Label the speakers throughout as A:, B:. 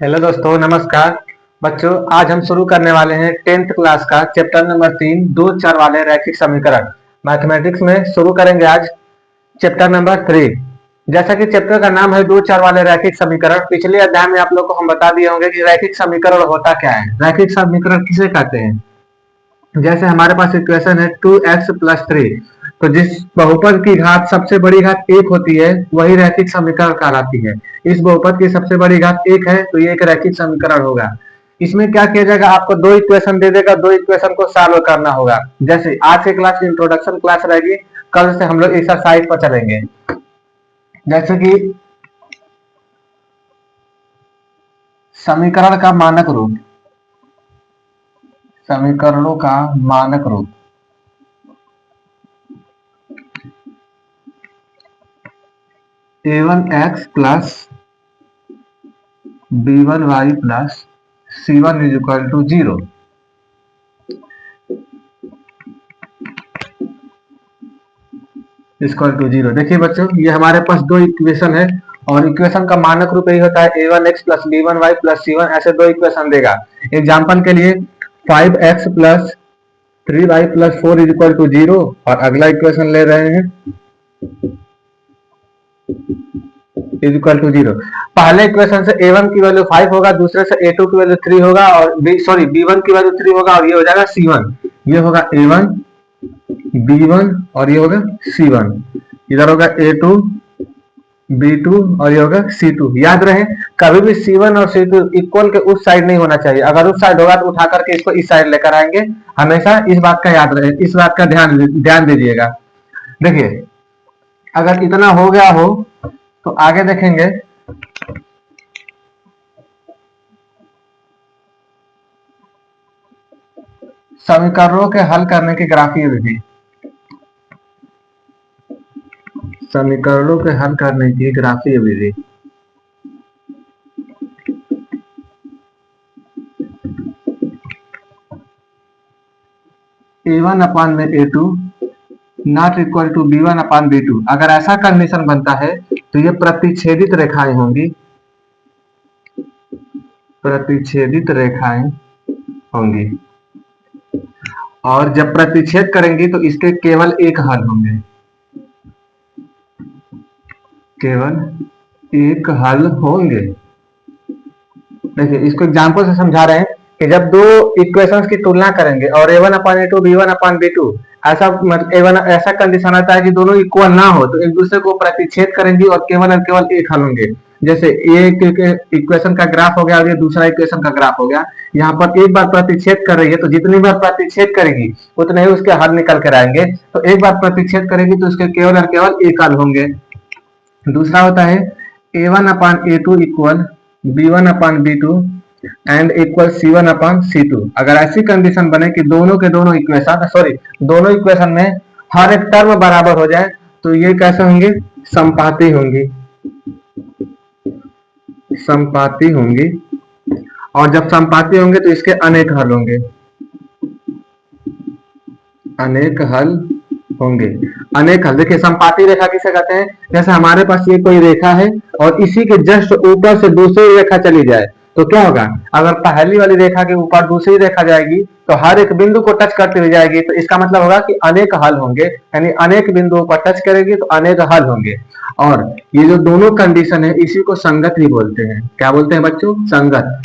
A: Hello दोस्तों, नमस्कार। बच्चों, आज हम शुरू करने वाले हैं 10th क्लास का चैप्टर नंबर 3 दो चर वाले रैखिक समीकरण। मैथमेटिक्स में शुरू करेंगे आज चैप्टर नंबर 3। जैसा कि चैप्टर का नाम है दो चर वाले रैखिक समीकरण, पिछले अध्याय में आप लोग को हम बता दिए होंगे कि रैखिक समीकरण होता क्या है, रैखिक समीकरण किसे कहते हैं। जैसे हमारे पास इक्वेशन है 2x+3, तो जिस बहुपद की घात सबसे बड़ी घात 1 होती है वही रैखिक समीकरण कहलाती है। इस बहुपद की सबसे बड़ी घात 1 है तो ये एक रैखिक समीकरण होगा। इसमें क्या किया जाएगा, आपको दो इक्वेशन दे देगा, दो इक्वेशन को सॉल्व करना होगा। जैसे आज की क्लास इंट्रोडक्शन क्लास रहेगी, कल से हम लोग एक्सरसाइज पर चलेंगे। जैसे कि समीकरण का मानक रूप, समीकरणों का मानक रूप a1x plus b1y plus c1 is equal to 0। Equal to 0। देखिए बच्चों, ये हमारे पास दो इक्वेशन है और इक्वेशन का मानक रूप यही होता है a1x plus b1y plus c1। ऐसे दो इक्वेशन देगा। एग्जाम्पल के लिए 5x plus 3y plus 4 is equal to 0, और अगला इक्वेशन ले रहे हैं इज इक्वल टू 0। पहले इक्वेशन से a1 की वैल्यू 5 होगा, दूसरे से a2 की वैल्यू 3 होगा, और b1 की वैल्यू 3 होगा, और ये हो जाएगा c1। ये होगा a1 b1 और ये होगा c1। इधर होगा a2 b2 और ये होगा c2। याद रहे, कभी भी c1 और c2 इक्वल के उस साइड नहीं होना चाहिए। अगर उस साइड होगा तो उठा करके इसको इस साइड लेकर आएंगे। हमेशा इस बात का याद रहे, इस बात का ध्यान दीजिएगा। देखिए, अगर इतना हो गया हो तो आगे देखेंगे। समीकरणों के हल करने की ग्राफीय विधि, समीकरणों के हल करने की ग्राफीय विधि। a1 अपान में a2 not equal to b1 upon b2। अगर ऐसा कंडीशन बनता है तो ये प्रतिच्छेदित रेखाएं होंगी, प्रतिच्छेदित रेखाएं होंगी, और जब प्रतिच्छेद करेंगी तो इसके केवल एक हल होंगे, केवल एक हल होंगे। देखिए, इसको एग्जांपल से समझा रहे हैं कि जब दो इक्वेशंस की तुलना करेंगे और a1 upon a2 b1 upon b2, ऐसा a1 ऐसा कंडीशन आता है कि दोनों इक्वल ना हो तो एक दूसरे को प्रतिच्छेद करेंगी और केवल एक हल होंगे। जैसे एक इक्वेशन का ग्राफ हो गया और ये दूसरा इक्वेशन का ग्राफ हो गया। यहाँ पर एक बार प्रतिच्छेद कर रही है तो जितनी बार प्रतिच्छेद करेगी उतने ही उसके हल निकल कर आएंगे। तो एक बार प्रतिच्छेद करेगी तो उसके केवल एक हल होंगे। दूसरा होता है a1 upon a2 equal b1 upon b2 and equal c1 upon c2। अगर ऐसी कंडीशन बने कि दोनों के दोनों दोनों इक्वेशन में हर एक टर्म बराबर हो जाए तो ये कैसे होंगे, समपाती होंगी, समपाती होंगी। और जब समपाती होंगे तो इसके अनेक हल होंगे, अनेक हल होंगे, अनेक हल। देखिए, समपाती रेखा किसे कहते हैं, जैसे हमारे पास ये कोई रेखा है और इसी के जस्ट ऊपर से दूसरी रेखा चली जाए तो क्या होगा, अगर पहली वाली रेखा के ऊपर दूसरी रेखा जाएगी तो हर एक बिंदु को टच करते हुए जाएगी, तो इसका मतलब होगा कि अनेक हल होंगे, यानी अनेक बिंदुओं पर टच करेगी तो अनेक हल होंगे। और ये जो दोनों कंडीशन है इसी को संगत ही बोलते हैं। क्या बोलते हैं बच्चों, संगत।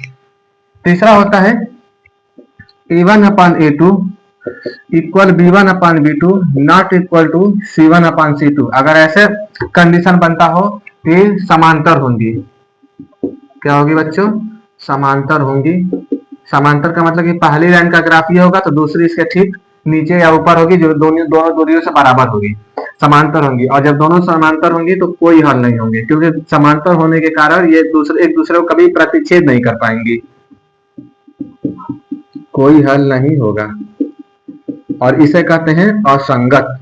A: तीसरा होता है a1 upon a2 equal b1 upon b2 not equal to c1 upon c2। अगर ऐसे कंडीशन बनता हो तो ये समांतर होंगी। क्या होगी बच्चों, समांतर होंगी। समांतर का मतलब कि पहली लाइन का ग्राफ ये होगा तो दूसरी इसके ठीक नीचे या ऊपर होगी, जो दोनों दूरियों से बराबर होगी, समांतर होंगी। और जब दोनों समांतर होंगी तो कोई हल नहीं होंगे, क्योंकि समांतर होने के कारण ये एक दूसरे को कभी प्रतिच्छेद नहीं कर पाएंगी, कोई हल नहीं होगा, और इसे कहते हैं असंगत।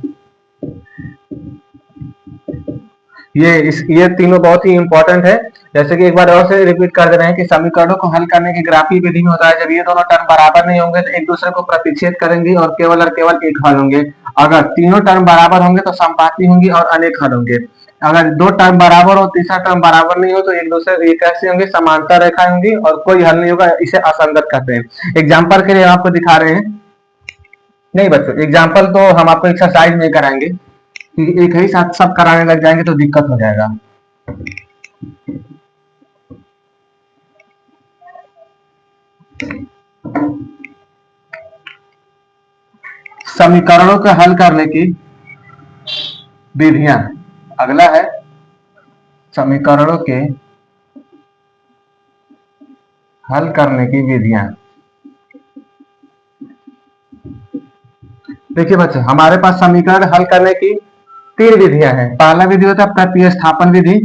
A: ये तीनों बहुत ही इंपॉर्टेंट है। जैसे कि एक बार और से रिपीट कर दे रहे हैं कि समीकरणों को हल करने की ग्राफीय विधि में होता है जब ये दोनों टर्म बराबर नहीं होंगे तो एक दूसरे को प्रतिच्छेद करेंगी और केवल एक हल होंगे। अगर तीनों टर्म बराबर होंगे तो समपाती होंगी और अनेक हल होंगे। अगर दो टर्म बराबर हो, तीसरा टर्म बराबर नहीं हो, तो एक दूसरे ये कैसे होंगे, समांतर रेखा होंगी और कोई हल नहीं होगा, इसे असंगत कहते हैं। एग्जाम्पल के लिए आपको दिखा रहे हैं, नहीं बच्चों एग्जाम्पल तो हम आपको एक्सरसाइज में कराएंगे, क्योंकि एक ही साथ सब कराने लग जाएंगे तो दिक्कत हो जाएगा। समीकरणों को हल करने की विधियां, अगला है समीकरणों के हल करने की विधियां। देखिए बच्चों, हमारे पास समीकरण हल करने की 3 विधियां हैं। पहला विधि होता है प्रतिस्थापन विधि,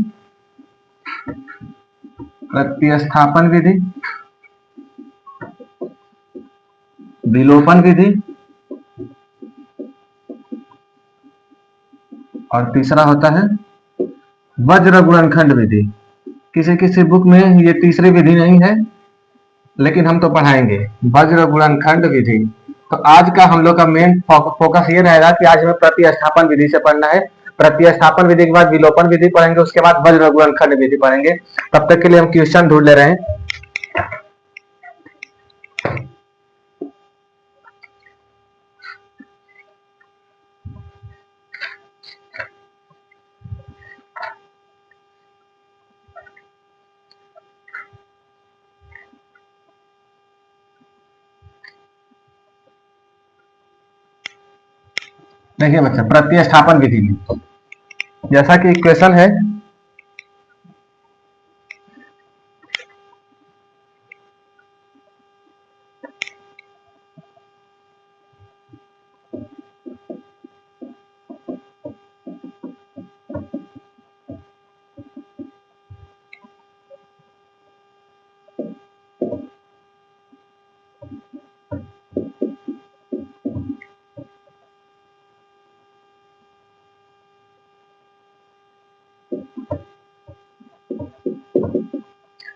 A: प्रतिस्थापन विधि, विलोपन विधि और तीसरा होता है वज्र गुणनखंड विधि। किसी किसी बुक में ये तीसरी विधि नहीं है, लेकिन हम तो पढ़ाएंगे वज्र गुणनखंड विधि। तो आज का हम लोग का मेन फोकस ये रहेगा कि आज हमें प्रतिस्थापन विधि से पढ़ना है। प्रतिस्थापन विधि के बाद विलोपन विधि पढ़ेंगे, उसके बाद वज्र गुणनखंड विधि पढ़ेंगे। तब तक के लिए हम क्वेश्चन ढूंढ ले रहे हैं। देखिए बच्चा, प्रतिस्थापन विधि में जैसा कि इक्वेशन है,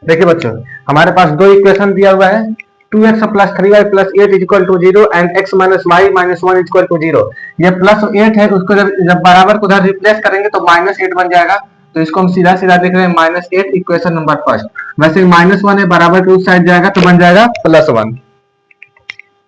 A: देखिए बच्चों, हमारे पास दो इक्वेशन दिया हुआ है, 2x plus 3y plus 8 equal to 0 and x minus y minus 1 equal to 0। ये प्लस 8 है, उसको जब बराबर को उधर रिप्लेस करेंगे तो माइनस 8 बन जाएगा। तो इसको हम सीधा सीधा लिख रहे हैं माइनस 8, इक्वेशन नंबर फर्स्ट। वैसे माइनस 1 है, बराबर के उस साइड जाएगा तो बन जाएगा प्लस 1।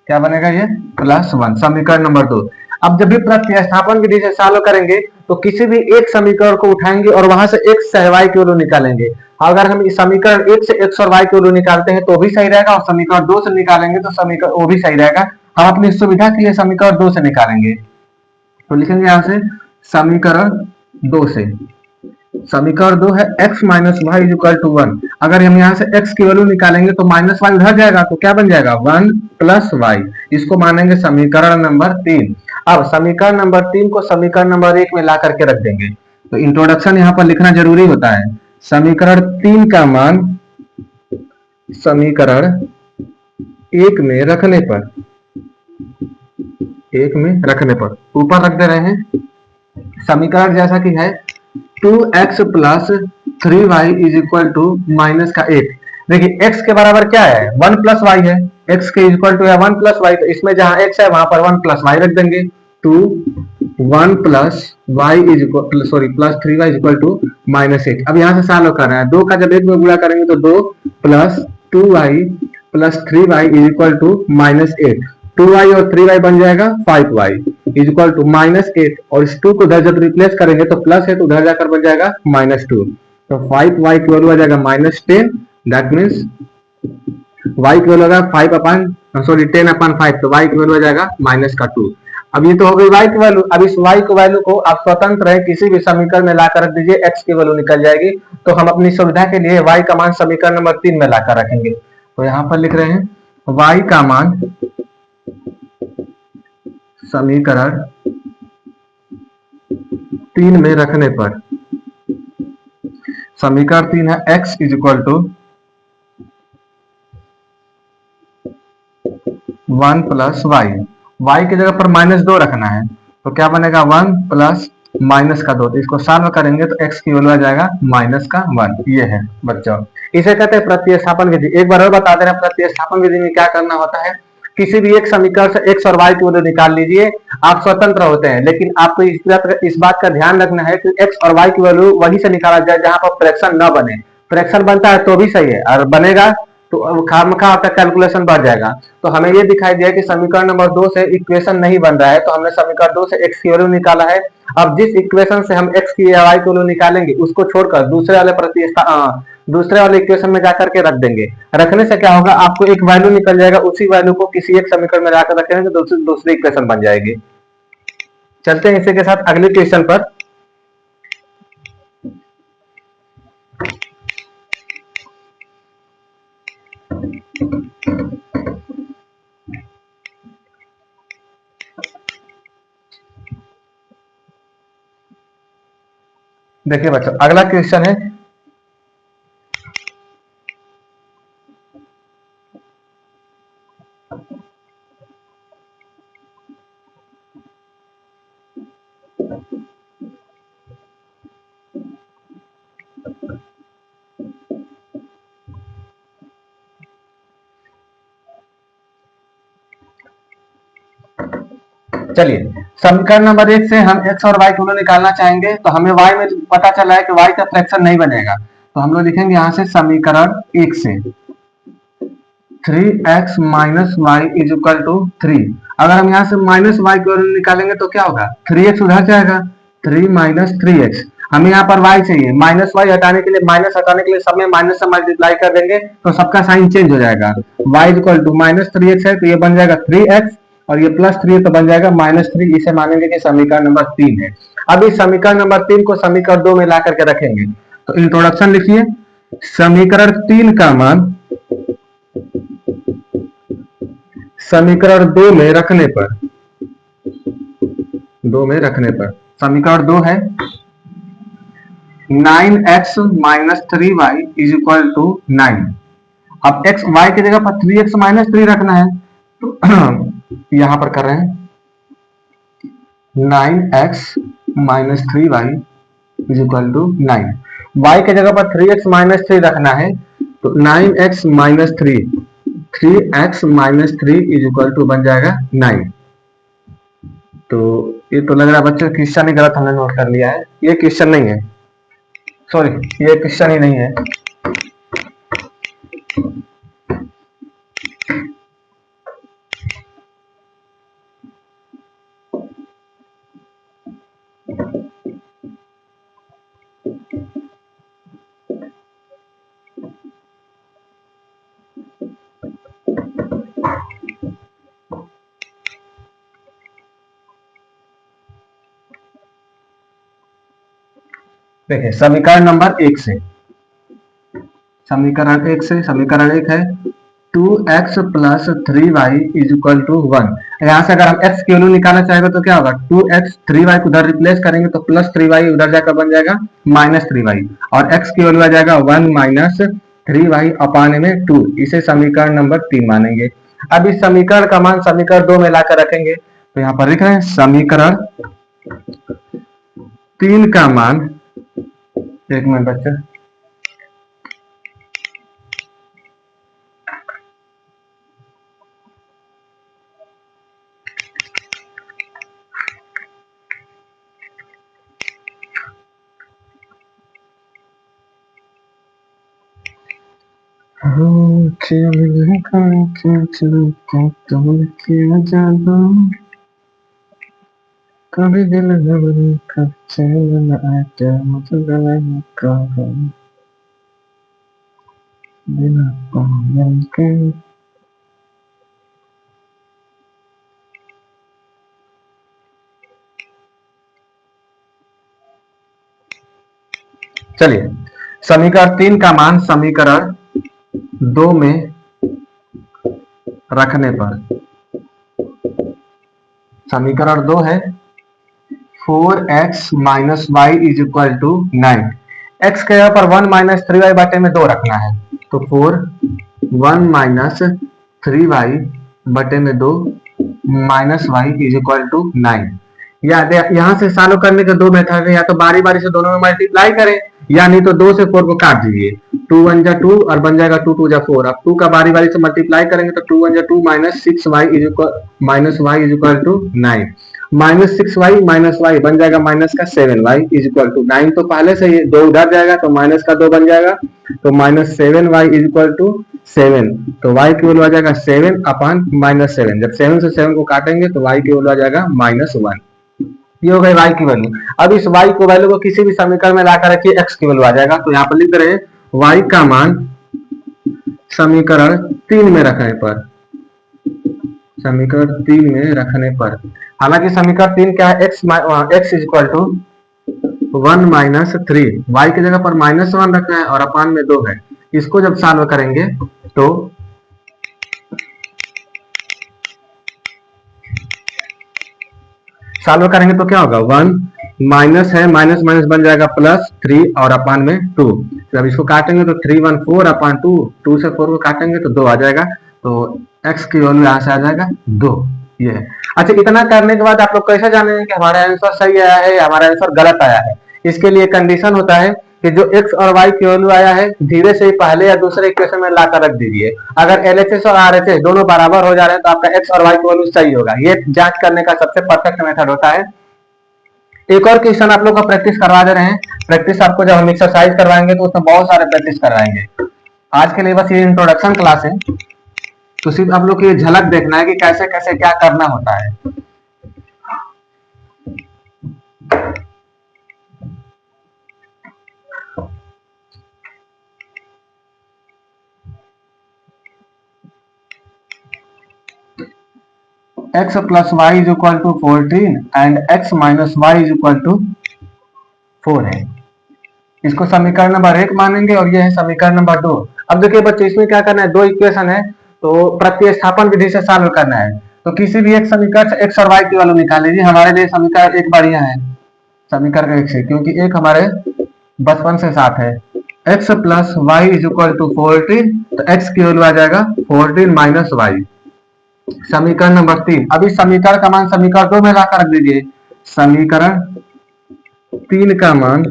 A: क्या बनेगा ये? प्लस 1। समीकरण नंबर 2। अब जब भी प्रतिस्थापन विधि से सॉल्व करेंगे तो किसी भी एक समीकरण को उठाएंगे और वहां से x से y की वैल्यू निकालेंगे। अगर हम इस समीकरण 1 से x और y की वैल्यू निकालते हैं तो भी सही रहेगा, और समीकरण 2 से निकालेंगे तो समीकरण वो भी सही रहेगा। हम अपनी सुविधा के लिए समीकरण 2 से निकालेंगे, तो लिखेंगे यहां से समीकरण 2 से। समीकरण 2 है x minus y equal to 1। अगर हम यहाँ से x की वैल्यू निकालेंगे तो माइनस वाई उधर जाएगा तो क्या बन जाएगा? 1 प्लस वाई। इसको मानेंगे समीकरण नंबर 3। अब समीकरण नंबर 3 को समीकरण नंबर 1 में ला करके रख देंगे। तो इंट्रोडक्शन यहाँ पर लिखना जरूरी होता है। समीकरण 3 का मान समीकरण 1 में रखने पर, 1 में रखने पर ऊपर रख दे रहे हैं। समीकरण जैसा कि है 2x plus 3y is equal to minus का 8। देखिए x के बराबर क्या है? 1 प्लस वाई है। x के इक्वल टू है 1 प्लस वाई, तो इसमें जहां x है वहां पर 1 प्लस वाई रख देंगे। 1 plus y is equal, sorry plus 3y is equal to minus 8। अब यहाँ से सॉल्व कर रहे हैं, 2 का जब 1 में गुणा करेंगे तो 2 plus 2y plus 3y is equal to minus 8। 2y और 3y बन जाएगा 5y is equal to minus 8, और इस 2 को उधर जब रिप्लेस करेंगे तो प्लस 8 उधर जाकर बन जाएगा माइनस 2। तो 5y की वैल्यू आ जाएगा माइनस 10। दैट मीन्स y की वैल्यू आ जाएगा 5 अपन, सॉरी 10 अपन 5, तो y की वैल्यू आ जाएगा माइनस का 2। अब ये तो हो गई y की वैल्यू। अब इस y की वैल्यू को आप स्वतंत्र है किसी भी समीकरण में लाकर रख दीजिए, x की वैल्यू निकल जाएगी। तो हम अपनी सुविधा के लिए y का मान समीकरण नंबर 3 में लाकर रखेंगे। तो यहाँ पर लिख रहे हैं y का मान समीकरण 3 में रखने पर, समीकरण 3 है x is equal to 1 plus y. Y की जगह पर माइनस 2 रखना है, तो क्या बनेगा? 1 प्लस माइनस का 2। तो इसको सॉल्व करेंगे तो x की वैल्यू आ जाएगा माइनस का 1। ये है बच्चों, इसे कहते हैं प्रतिस्थापन विधि। एक बार और बता दे रहे हैं प्रतिस्थापन विधि में क्या करना होता है। किसी भी एक समीकरण से एक्स और वाई की वैल्यू निकाल लीजिए, आप स्वतंत्र होते हैं। लेकिन आपको इस बात का ध्यान रखना है कि एक्स और वाई की वैल्यू वहीं से निकाला जाए जहां पर फ्रैक्शन न बने। फ्रैक्शन बनता है तो भी सही है, और बनेगा तो खामखा आपका कैलकुलेशन बढ़ जाएगा। तो हमें ये दिखाई दिया कि समीकरण नंबर 2 से इक्वेशन नहीं बन रहा है, तो हमने समीकरण 2 से एक्स की वैल्यू निकाला है। अब जिस इक्वेशन से हम एक्स की या वाई की वैल्यू निकालेंगे उसको छोड़कर दूसरे वाले इक्वेशन में जाकर के रख देंगे। रखने से क्या होगा, आपको एक वैल्यू निकल जाएगा, उसी वैल्यू को किसी एक समीकरण में जाकर रखेंगे तो दूसरी इक्वेशन बन जाएगी। चलते हैं इसी के साथ अगले क्वेश्चन पर। देखिए बच्चों, अगला क्वेश्चन है चलिए, समीकरण नंबर 1 से हम x और y को निकालना चाहेंगे। तो हमें y में पता चला है कि y का फ्रैक्शन नहीं बनेगा, तो हम लोग लिखेंगे यहां से समीकरण 1 से 3x minus y is equal to 3। अगर हम यहाँ से माइनस वाई को निकालेंगे तो क्या होगा, 3x उधर जाएगा, 3 माइनस 3x। हमें यहाँ पर y चाहिए, माइनस वाई हटाने के लिए, माइनस हटाने के लिए सब में माइनस से मल्टीप्लाई कर देंगे तो सबका साइन चेंज हो जाएगा। y is equal to minus 3x है तो ये बन जाएगा 3x, और ये प्लस 3 तो बन जाएगा माइनस 3। इसे मानेंगे कि समीकरण नंबर 3 है। अब इस समीकरण नंबर 3 को समीकरण 2 में ला करके रखेंगे। तो इंट्रोडक्शन लिखिए, समीकरण 3 का मान समीकरण 2 में रखने पर समीकरण 2 है 9x minus 3y is equal to 9। अब x y की जगह पर 3x माइनस 3 रखना है, तो यहां पर कर रहे हैं 9x minus 3y is equal to 9। y की जगह पर 3x माइनस 3 रखना है, तो 9x minus 3x minus 3 is equal to बन जाएगा 9। तो ये तो लग रहा है बच्चों क्वेश्चन ही गलत हमने नोट कर लिया है, ये क्वेश्चन नहीं है, सॉरी ये क्वेश्चन ही नहीं है। देखिए समीकरण नंबर 1 से समीकरण 1 है 2x plus 3y is equal to 1। यहाँ से अगर हम x की वैल्यू निकालना चाहेंगे तो क्या होगा, 2x 3y को उधर रिप्लेस करेंगे तो प्लस 3y उधर जाकर बन जाएगा माइनस 3y, और x की वैल्यू आ जाएगा 1 माइनस 3y अपान में 2। इसे समीकरण नंबर 3 मानेंगे। अब इस समीकरण का मान समीकरण 2 में लाकर रखेंगे, तो यहाँ पर लिख रहे हैं समीकरण 3 का मान, एक मिनट बच्चे, कभी दिल घबरे कब चैन न आते मुझे बिना पागल के। चलिए, समीकरण 3 का मान समीकरण 2 में रखने पर, समीकरण 2 है 4x minus y is equal to 9। x के जगह पर 1 माइनस 3y बटे में 2 रखना है, तो 1 माइनस 3y बटे में 2 minus y is equal to 9। यहाँ से सॉल्व करने के दो मेथड है, या तो बारी बारी से दोनों में मल्टीप्लाई करें, या नहीं तो 2 से 4 को काट दीजिए। 1 जा 2 और बन जाएगा 2 2 जा 4। अब 2 का बारी बारी से मल्टीप्लाई करेंगे तो 2 1 जा 2 minus 6y is equal to 9। माइनस 6y माइनस y बन जाएगा माइनस का 7y इज इक्वल टू 9। तो पहले से ये 2 उधर जाएगा तो माइनस का 2 बन जाएगा, तो minus 7y is equal to 7। तो y की वैल्यू आ जाएगा 7 अपॉन माइनस 7। जब 7 से 7 को काटेंगे तो y की वैल्यू आ जाएगा -1। ये हो गई y की वैल्यू। अब इस y को वैल्यू को किसी भी समीकरण में लाकर रखिए, x की वैल्यू आ जाएगा। तो यहाँ पर लिख रहे हैं y का मान समीकरण 3 में रखने पर, समीकरण 3 में रखने पर, हालांकि समीकरण 3 क्या है, x is equal to 1 minus 3, y की जगह पर -1 रखना है और अपान में 2 है। इसको जब सॉल्व करेंगे तो क्या होगा, 1 माइनस है, माइनस माइनस बन जाएगा +3 और अपान में 2। जब इसको काटेंगे तो 3 1 4 अपान 2, 2 से 4 को काटेंगे तो 2 आ जाएगा। तो x की वैल्यू यहाँ से आ जाएगा 2। ये है। अच्छा, इतना करने के बाद आप लोग कैसे जानेंगे कि हमारा आंसर सही आया है या हमारा आंसर गलत आया है? इसके लिए कंडीशन होता है कि जो x और y की वैल्यू आया है धीरे से ही पहले या दूसरे इक्वेशन में लाकर रख दीजिए। अगर LHS और RHS दोनों बराबर हो जा रहे हैं तो आपका x और y की वैल्यू सही होगा। ये जांच करने का सबसे परफेक्ट मेथड होता है। एक और क्वेश्चन आप लोग को प्रैक्टिस करवा दे रहे हैं। प्रैक्टिस आपको जब हम एक्सरसाइज करवाएंगे तो उसमें बहुत सारे प्रैक्टिस करवाएंगे। आज के लिए बस ये इंट्रोडक्शन क्लास है, तो सिर्फ आप लोग को ये झलक देखना है कि कैसे कैसे क्या करना होता है। x plus y is equal to 14 and x minus y is equal to 4 है। इसको समीकरण नंबर 1 मानेंगे और ये है समीकरण नंबर 2। अब देखिए बच्चे, इसमें क्या करना है, दो इक्वेशन है तो प्रतिस्थापन विधि से सॉल्व करना है। तो किसी भी एक समीकरण से x और y की वैल्यू निकाल लीजिए। हमारे लिए समीकरण 1 बढ़िया है, समीकरण 1 से, क्योंकि 1 हमारे बचपन से साथ है। x plus y is equal to 14, तो x की वैल्यू आ जाएगा 14 माइनस वाई। समीकरण नंबर 3, अब इस समीकरण का मान समीकरण 2 में लाकर रख दीजिए। समीकरण 3 का मान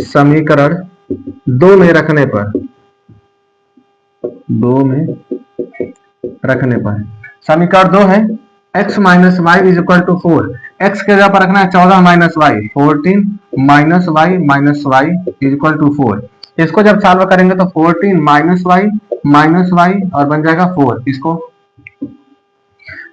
A: समीकरण 2 में रखने पर, 2 में रखने पर समीकरण 2 है x minus y is equal to 4। x के जगह पर रखना है 14 minus y, 14 minus y is equal to 4। इसको जब सॉल्व करेंगे तो 14 माइनस वाई और बन जाएगा 4। इसको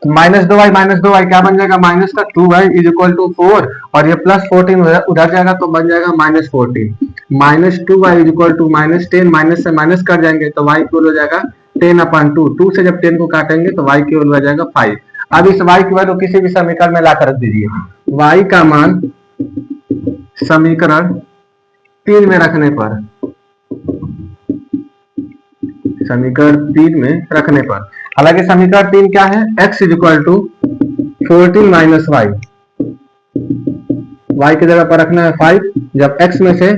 A: माइनस 2y क्या बन जाएगा, माइनस का 2y इज इक्वल टू 4 और ये प्लस 14 उधर जाएगा तो बन जाएगा -14। Minus 2y is equal to -10, minus से माइनस कर जाएंगे तो y की वैल्यू हो जाएगा 10 अपॉन 2। 2 से जब 10 को काटेंगे तो y की वैल्यू आ जाएगा 5। अब इस y की वैल्यू किसी भी समीकरण में लाकर रख दीजिए। y का मान समीकरण 3 में रखने पर, समीकरण 3 में रखने पर, हालांकि समीकरण 3 क्या है, x is equal to 14 minus y, y की जगह पर रखना है 5। जब x में से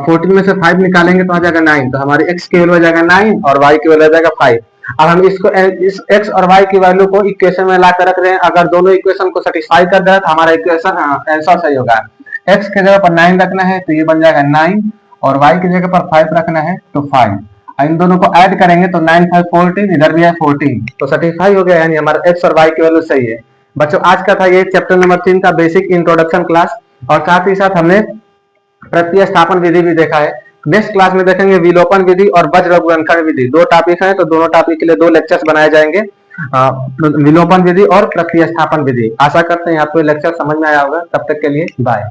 A: 14 में से 5 निकालेंगे तो आ जाएगा 9। तो हमारे x की वैल्यू आ जाएगा 9 और y की वैल्यू आ जाएगा 5। अब हम इसको इस x और y की वैल्यू को इक्वेशन में लाकर रख रहे हैं। अगर दोनों इक्वेशन को सेटिस्फाई कर दे तो हमारा इक्वेशन आंसर सही होगा। x की जगह पर 9 रखना है तो ये बन जाएगा 9 और y की जगह पर 5 रखना है तो 5। इन दोनों को ऐड करेंगे तो 9 5 14, इधर भी है 14, तो सेटिस्फाई हो गया, यानी हमारा x और y की वैल्यू सही है। बच्चों, आज का था ये चैप्टर नंबर 3 का बेसिक इंट्रोडक्शन क्लास, और साथ ही साथ हमने प्रतिस्थापन विधि भी देखा है। नेक्स्ट क्लास में देखेंगे विलोपन विधि और वज्रगुणनखंड विधि। 2 टॉपिक है तो दोनों टॉपिक के लिए 2 लेक्चर्स बनाए जाएंगे, विलोपन विधि और प्रतिस्थापन विधि। आशा करते हैं आपको ये लेक्चर समझ में आया होगा। तब तक के लिए बाय।